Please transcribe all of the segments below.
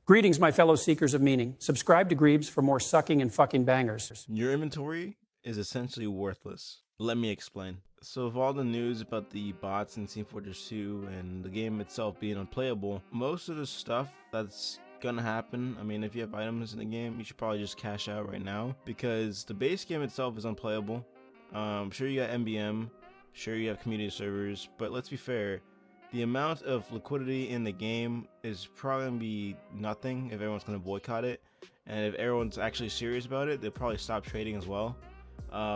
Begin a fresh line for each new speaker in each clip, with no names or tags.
Greetings, my fellow seekers of meaning. Subscribe to Greebs for more sucking and fucking bangers.
Your inventory is essentially worthless. Let me explain. So with all the news about the bots in Team Fortress 2 and the game itself being unplayable, most of the stuff that's gonna happen, I mean, if you have items in the game, you should probably just cash out right now, because the base game itself is unplayable. Sure, you got MBM, sure you have community servers, but let's be fair, the amount of liquidity in the game is probably gonna be nothing if everyone's gonna boycott it, and if everyone's actually serious about it, they'll probably stop trading as well.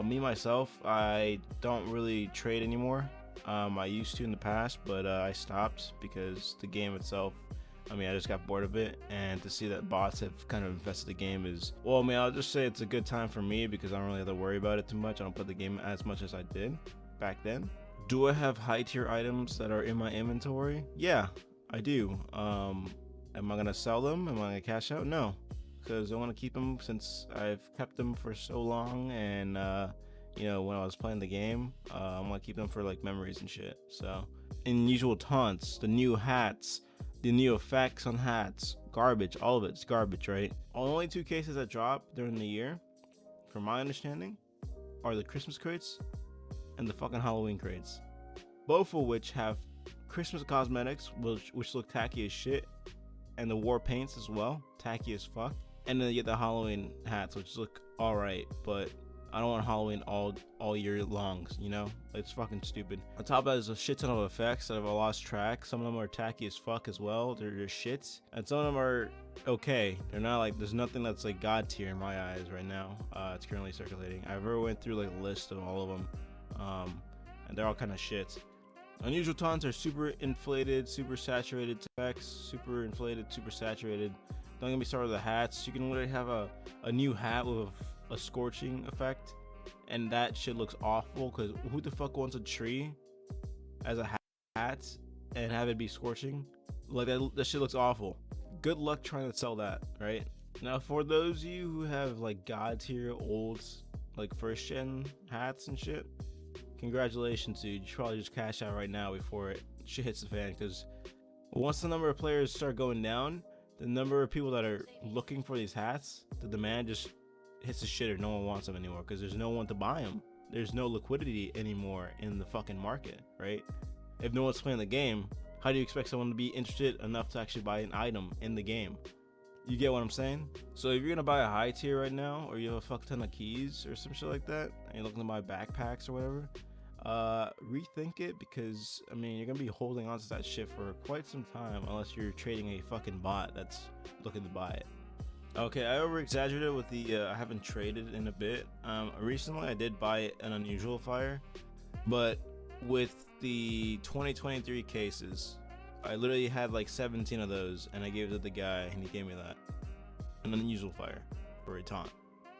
Me myself, I don't really trade anymore. I used to in the past, but I stopped because the game itself, I mean, I just got bored of it, and to see that bots have kind of infested the game is, well, I mean, I'll just say it's a good time for me because I don't really have to worry about it too much. I don't play the game as much as I did back then. Do I have high tier items that are in my inventory? Yeah, I do. Am I gonna sell them? Am I gonna cash out? No, because I want to keep them since I've kept them for so long, and you know, when I was playing the game, I want to keep them for like memories and shit. So, unusual taunts, the new hats, the new effects on hats, garbage, all of it's garbage, right? Only two cases that drop during the year, from my understanding, are the Christmas crates and the fucking Halloween crates, both of which have Christmas cosmetics which look tacky as shit, and the war paints as well, tacky as fuck. And then you get the Halloween hats, which look alright, but I don't want Halloween all year long, you know? It's fucking stupid. On top of that, there's a shit ton of effects that I've lost track. Some of them are tacky as fuck as well. They're shits. And some of them are okay. They're not like, there's nothing that's like god tier in my eyes right now. It's currently circulating. I've ever went through like a list of all of them. And they're all kind of shit. Unusual taunts are super inflated, super saturated specs, super inflated, super saturated. Don't get me started with the hats. You can literally have a new hat with a scorching effect, and that shit looks awful, because who the fuck wants a tree as a hat and have it be scorching? Like, that shit looks awful. Good luck trying to sell that, right? Now, for those of you who have like god tier old, like first gen hats and shit, congratulations, dude. You should probably just cash out right now before shit hits the fan, because once the number of players start going down, the number of people that are looking for these hats, the demand just hits the shitter. No one wants them anymore because there's no one to buy them. There's no liquidity anymore in the fucking market, right? If no one's playing the game, how do you expect someone to be interested enough to actually buy an item in the game? You get what I'm saying? So if you're gonna buy a high tier right now, or you have a fuck ton of keys or some shit like that, and you're looking to buy backpacks or whatever, rethink it, because I mean, you're gonna be holding on to that shit for quite some time unless you're trading a fucking bot that's looking to buy it. Okay, I over exaggerated with the I haven't traded in a bit. Recently I did buy an unusual fire, but with the 2023 cases, I literally had like 17 of those, and I gave it to the guy, and he gave me that, an unusual fire for a taunt,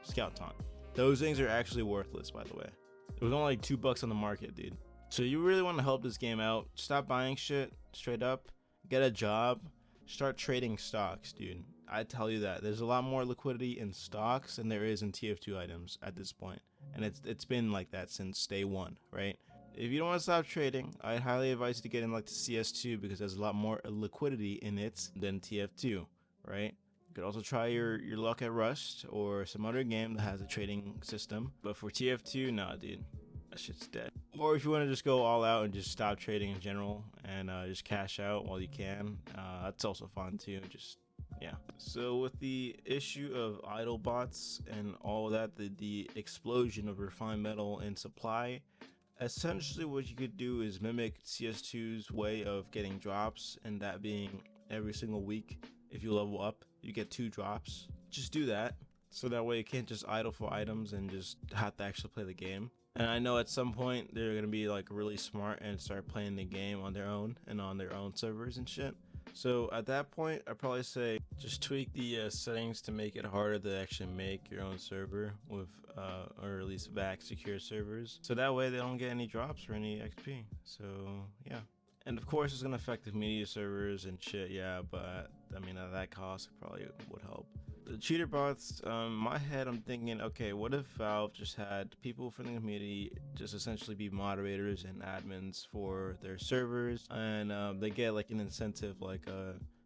scout taunt. Those things are actually worthless, by the way. It was only like $2 on the market, dude. So you really want to help this game out, stop buying shit straight up, get a job, start trading stocks, dude. I tell you that there's a lot more liquidity in stocks than there is in TF2 items at this point, and it's been like that since day one, right? If you don't want to stop trading, I highly advise you to get in like the CS2, because there's a lot more liquidity in it than TF2, right? You could also try your luck at Rust or some other game that has a trading system, but for TF2, nah, dude, that shit's dead. Or if you want to just go all out and just stop trading in general and just cash out while you can, that's also fun too. Just yeah. So with the issue of idle bots and all that, the explosion of refined metal in supply, essentially what you could do is mimic CS2's way of getting drops, and that being every single week, if you level up, you get 2 drops. Just do that, so that way you can't just idle for items and just have to actually play the game. And I know at some point they're gonna be like really smart and start playing the game on their own and on their own servers and shit. So at that point, I'd probably say just tweak the settings to make it harder to actually make your own server with, or at least VAC secure servers. So that way they don't get any drops or any XP. So yeah. And of course it's gonna affect the media servers and shit, yeah, but I mean at that cost it probably would help. The cheater bots, in my head I'm thinking, okay, what if Valve just had people from the community just essentially be moderators and admins for their servers, and they get like an incentive like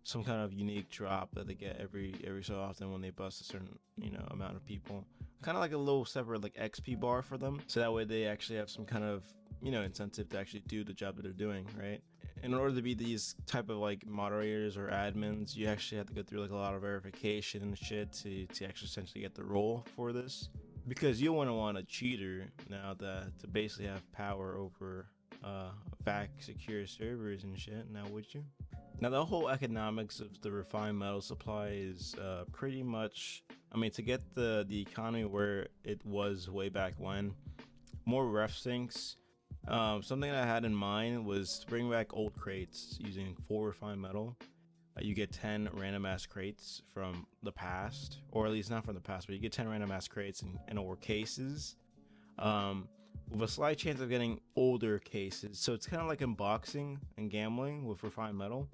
some kind of unique drop that they get every so often when they bust a certain, you know, amount of people. Kind of like a little separate like XP bar for them, so that way they actually have some kind of, you know, incentive to actually do the job that they're doing, right? In order to be these type of like moderators or admins, you actually have to go through like a lot of verification and shit to actually essentially get the role for this, because you want a cheater now to basically have power over VAC secure servers and shit. Now would you? Now the whole economics of the refined metal supply is pretty much, I mean, to get the economy where it was way back when, more ref sinks. Something that I had in mind was to bring back old crates using 4 refined metal. You get 10 random ass crates from the past, or at least not from the past, but you get 10 random ass crates in or cases, with a slight chance of getting older cases. So it's kind of like unboxing and gambling with refined metal,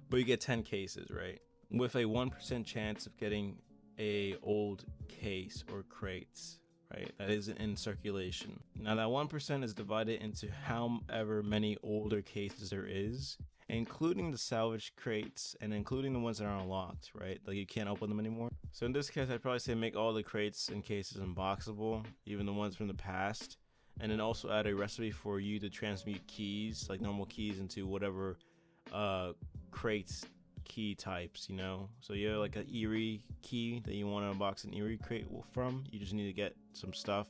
but you get 10 cases, right? With a 1% chance of getting a old case or crates, right? That is in circulation. Now that 1% is divided into however many older cases there is, including the salvage crates and including the ones that are unlocked, right? Like you can't open them anymore. So in this case, I'd probably say make all the crates and cases unboxable, even the ones from the past, and then also add a recipe for you to transmute keys, like normal keys, into whatever crates key types, you know? So you have like an eerie key that you want to unbox an eerie crate from. You just need to get some stuff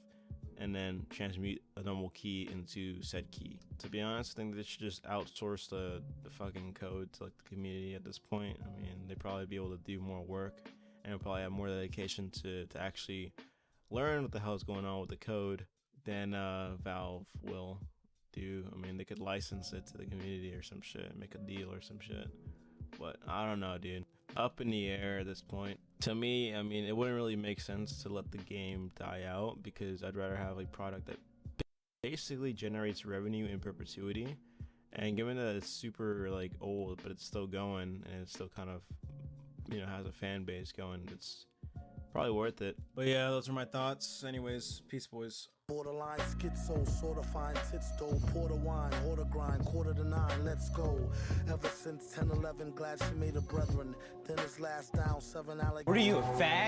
and then transmute a normal key into said key. To be honest, I think they should just outsource the fucking code to like the community at this point. I mean, they'd probably be able to do more work and probably have more dedication to actually learn what the hell is going on with the code than Valve will do. I mean, they could license it to the community or some shit, make a deal or some shit. But I don't know, dude. Up in the air at this point. To me, I mean, it wouldn't really make sense to let the game die out, because I'd rather have a product that basically generates revenue in perpetuity. And given that it's super like old, but it's still going and it's still kind of, you know, has a fan base going, it's probably worth it. But yeah, those are my thoughts. Anyways, peace, boys.
Borderline schizo, sort of fine tits though, pour the wine, order grind, 8:45, let's go. Ever since 10-11, glad she made a brethren. Then his last down, 7 alligators.
What are you, a fag?